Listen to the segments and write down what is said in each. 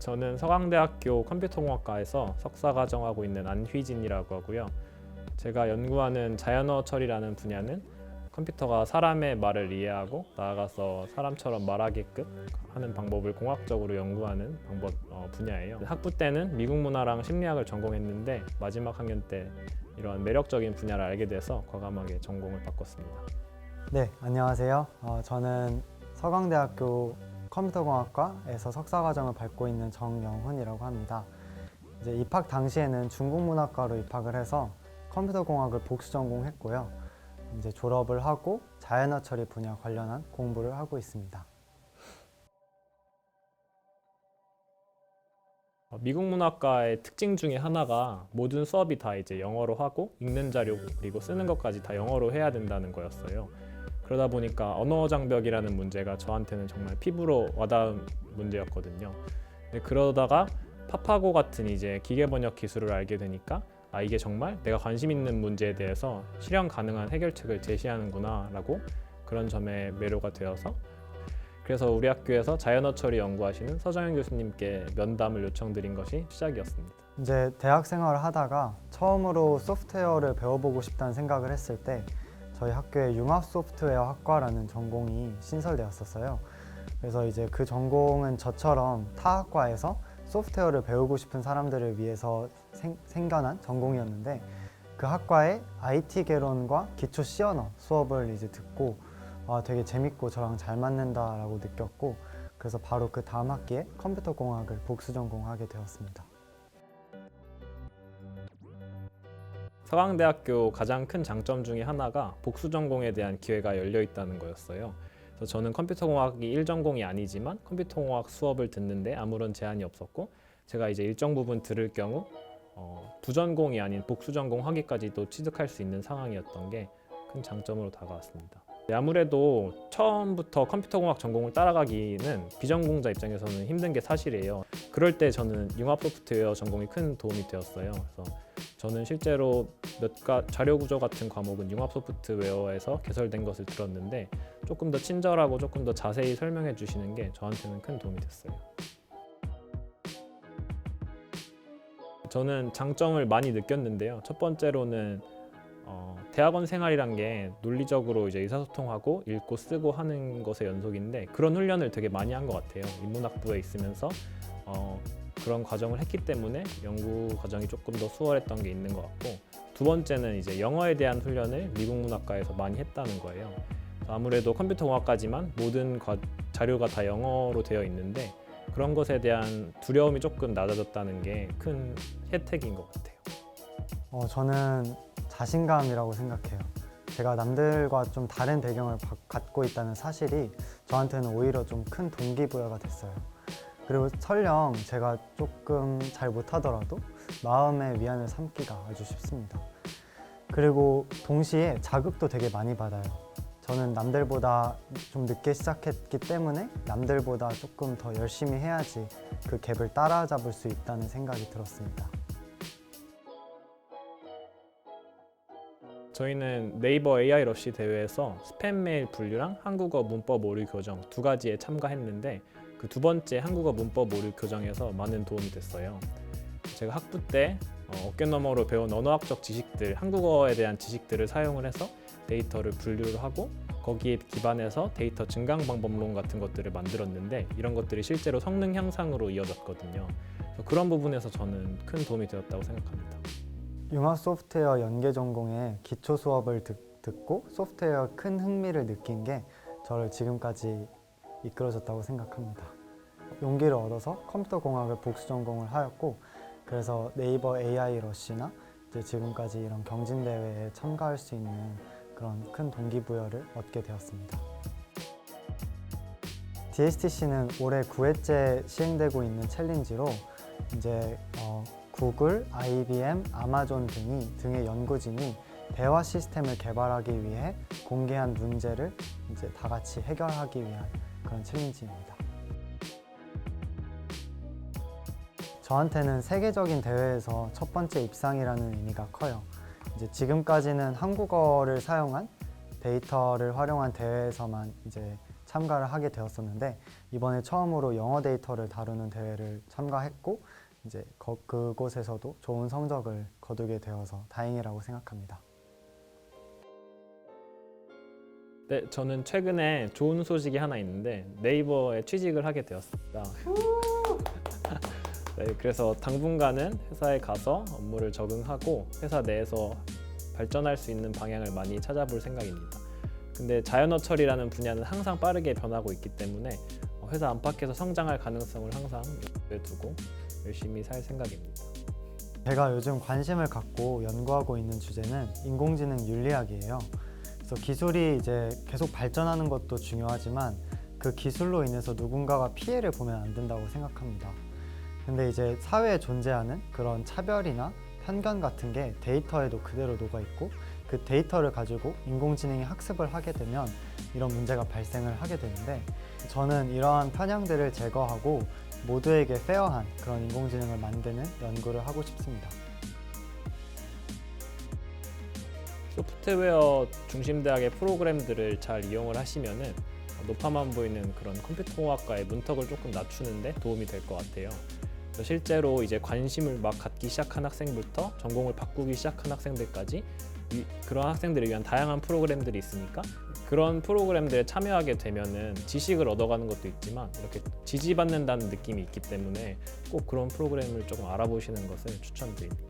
저는 서강대학교 컴퓨터공학과에서 석사과정하고 있는 안휘진이라고 하고요. 제가 연구하는 자연어 처리라는 분야는 컴퓨터가 사람의 말을 이해하고 나아가서 사람처럼 말하게끔 하는 방법을 공학적으로 연구하는 분야예요. 학부 때는 미국 문화랑 심리학을 전공했는데 마지막 학년 때 이런 매력적인 분야를 알게 돼서 과감하게 전공을 바꿨습니다. 네, 안녕하세요. 저는 서강대학교 컴퓨터공학과에서 석사과정을 밟고 있는 정영훈이라고 합니다. 이제 입학 당시에는 중국문학과로 입학을 해서 컴퓨터공학을 복수 전공했고요. 이제 졸업을 하고 자연어 처리 분야 관련한 공부를 하고 있습니다. 미국 문학과의 특징 중에 하나가 모든 수업이 다 이제 영어로 하고 읽는 자료 그리고 쓰는 것까지 다 영어로 해야 된다는 거였어요. 그러다 보니까 언어 장벽이라는 문제가 저한테는 정말 피부로 와닿은 문제였거든요. 근데 그러다가 파파고 같은 이제 기계 번역 기술을 알게 되니까 이게 정말 내가 관심 있는 문제에 대해서 실현 가능한 해결책을 제시하는구나 라고 그런 점에 매료가 되어서 그래서 우리 학교에서 자연어 처리 연구하시는 서정현 교수님께 면담을 요청드린 것이 시작이었습니다. 이제 대학 생활을 하다가 처음으로 소프트웨어를 배워보고 싶다는 생각을 했을 때 저희 학교에 융합 소프트웨어 학과라는 전공이 신설되었었어요. 그래서 이제 그 전공은 저처럼 타 학과에서 소프트웨어를 배우고 싶은 사람들을 위해서 생겨난 전공이었는데 그 학과의 IT 개론과 기초 C 언어 수업을 이제 듣고 되게 재밌고 저랑 잘 맞는다라고 느꼈고 그래서 바로 그 다음 학기에 컴퓨터 공학을 복수 전공하게 되었습니다. 서강대학교 가장 큰 장점 중에 하나가 복수 전공에 대한 기회가 열려 있다는 거였어요. 그래서 저는 컴퓨터공학이 1전공이 아니지만 컴퓨터공학 수업을 듣는데 아무런 제한이 없었고 제가 이제 일정 부분 들을 경우 부전공이 아닌 복수 전공 학위까지도 취득할 수 있는 상황이었던 게 큰 장점으로 다가왔습니다. 아무래도 처음부터 컴퓨터공학 전공을 따라가기는 비전공자 입장에서는 힘든 게 사실이에요. 그럴 때 저는 융합 소프트웨어 전공이 큰 도움이 되었어요. 그래서 저는 실제로 자료 구조 같은 과목은 융합 소프트웨어에서 개설된 것을 들었는데 조금 더 친절하고 조금 더 자세히 설명해 주시는 게 저한테는 큰 도움이 됐어요. 저는 장점을 많이 느꼈는데요. 첫 번째로는 대학원 생활이란 게 논리적으로 이제 의사소통하고 읽고 쓰고 하는 것의 연속인데 그런 훈련을 되게 많이 한 것 같아요. 인문학부에 있으면서 그런 과정을 했기 때문에 연구 과정이 조금 더 수월했던 게 있는 것 같고 두 번째는 이제 영어에 대한 훈련을 미국 문학과에서 많이 했다는 거예요. 아무래도 컴퓨터공학까지만 모든 자료가 다 영어로 되어 있는데 그런 것에 대한 두려움이 조금 낮아졌다는 게 큰 혜택인 것 같아요. 저는 자신감이라고 생각해요. 제가 남들과 좀 다른 배경을 갖고 있다는 사실이 저한테는 오히려 좀 큰 동기부여가 됐어요. 그리고 설령 제가 조금 잘 못하더라도 마음의 위안을 삼기가 아주 쉽습니다. 그리고 동시에 자극도 되게 많이 받아요. 저는 남들보다 좀 늦게 시작했기 때문에 남들보다 조금 더 열심히 해야지 그 갭을 따라잡을 수 있다는 생각이 들었습니다. 저희는 네이버 AI 러쉬 대회에서 스팸 메일 분류랑 한국어 문법 오류 교정 두 가지에 참가했는데 그 두 번째 한국어 문법 오류 교정에서 많은 도움이 됐어요. 제가 학부 때 어깨너머로 배운 언어학적 지식들, 한국어에 대한 지식들을 사용을 해서 데이터를 분류를 하고 거기에 기반해서 데이터 증강 방법론 같은 것들을 만들었는데 이런 것들이 실제로 성능 향상으로 이어졌거든요. 그런 부분에서 저는 큰 도움이 되었다고 생각합니다. 융합 소프트웨어 연계 전공의 기초 수업을 듣고 소프트웨어에 큰 흥미를 느낀 게 저를 지금까지 이끌어줬다고 생각합니다. 용기를 얻어서 컴퓨터 공학을 복수 전공을 하였고 그래서 네이버 AI 러쉬나 이제 지금까지 이런 경진대회에 참가할 수 있는 그런 큰 동기부여를 얻게 되었습니다. DSTC는 올해 9회째 시행되고 있는 챌린지로 이제 구글, IBM, 아마존 등의 연구진이 대화 시스템을 개발하기 위해 공개한 문제를 이제 다 같이 해결하기 위한 그런 챌린지입니다. 저한테는 세계적인 대회에서 첫 번째 입상이라는 의미가 커요. 이제 지금까지는 한국어를 사용한 데이터를 활용한 대회에서만 이제 참가를 하게 되었었는데 이번에 처음으로 영어 데이터를 다루는 대회를 참가했고 이제 그곳에서도 좋은 성적을 거두게 되어서 다행이라고 생각합니다. 네, 저는 최근에 좋은 소식이 하나 있는데 네이버에 취직을 하게 되었습니다. 네, 그래서 당분간은 회사에 가서 업무를 적응하고 회사 내에서 발전할 수 있는 방향을 많이 찾아볼 생각입니다. 근데 자연어 처리라는 분야는 항상 빠르게 변하고 있기 때문에 회사 안팎에서 성장할 가능성을 항상 염두에 두고 열심히 살 생각입니다. 제가 요즘 관심을 갖고 연구하고 있는 주제는 인공지능 윤리학이에요. 그래서 기술이 이제 계속 발전하는 것도 중요하지만 그 기술로 인해서 누군가가 피해를 보면 안 된다고 생각합니다. 근데 이제 사회에 존재하는 그런 차별이나 편견 같은 게 데이터에도 그대로 녹아 있고 그 데이터를 가지고 인공지능이 학습을 하게 되면 이런 문제가 발생을 하게 되는데 저는 이러한 편향들을 제거하고 모두에게 페어한 그런 인공지능을 만드는 연구를 하고 싶습니다. 소프트웨어 중심 대학의 프로그램들을 잘 이용을 하시면은 높아만 보이는 그런 컴퓨터공학과의 문턱을 조금 낮추는데 도움이 될 것 같아요. 실제로 이제 관심을 막 갖기 시작한 학생부터 전공을 바꾸기 시작한 학생들까지 그런 학생들을 위한 다양한 프로그램들이 있으니까 그런 프로그램들에 참여하게 되면은 지식을 얻어가는 것도 있지만 이렇게 지지받는다는 느낌이 있기 때문에 꼭 그런 프로그램을 조금 알아보시는 것을 추천드립니다.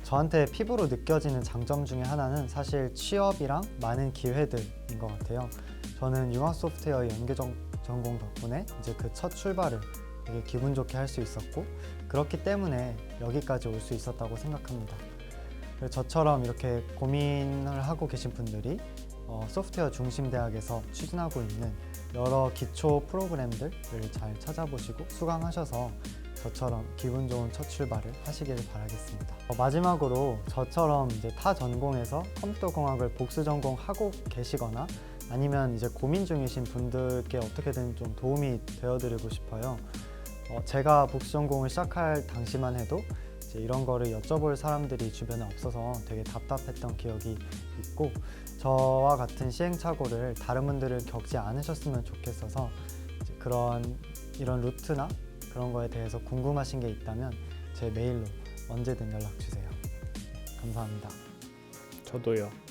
저한테 피부로 느껴지는 장점 중에 하나는 사실 취업이랑 많은 기회들인 것 같아요. 저는 융합 소프트웨어 연계 전공 덕분에 이제 그 첫 출발을 되게 기분 좋게 할 수 있었고 그렇기 때문에 여기까지 올 수 있었다고 생각합니다. 저처럼 이렇게 고민을 하고 계신 분들이 소프트웨어 중심 대학에서 추진하고 있는 여러 기초 프로그램들을 잘 찾아보시고 수강하셔서 저처럼 기분 좋은 첫 출발을 하시기를 바라겠습니다. 마지막으로 저처럼 이제 타 전공에서 컴퓨터 공학을 복수 전공하고 계시거나 아니면 이제 고민 중이신 분들께 어떻게든 좀 도움이 되어드리고 싶어요. 제가 복수 전공을 시작할 당시만 해도 이제 이런 거를 여쭤볼 사람들이 주변에 없어서 되게 답답했던 기억이 있고 저와 같은 시행착오를 다른 분들은 겪지 않으셨으면 좋겠어서 이제 이런 루트나 그런 거에 대해서 궁금하신 게 있다면 제 메일로 언제든 연락 주세요. 감사합니다. 저도요.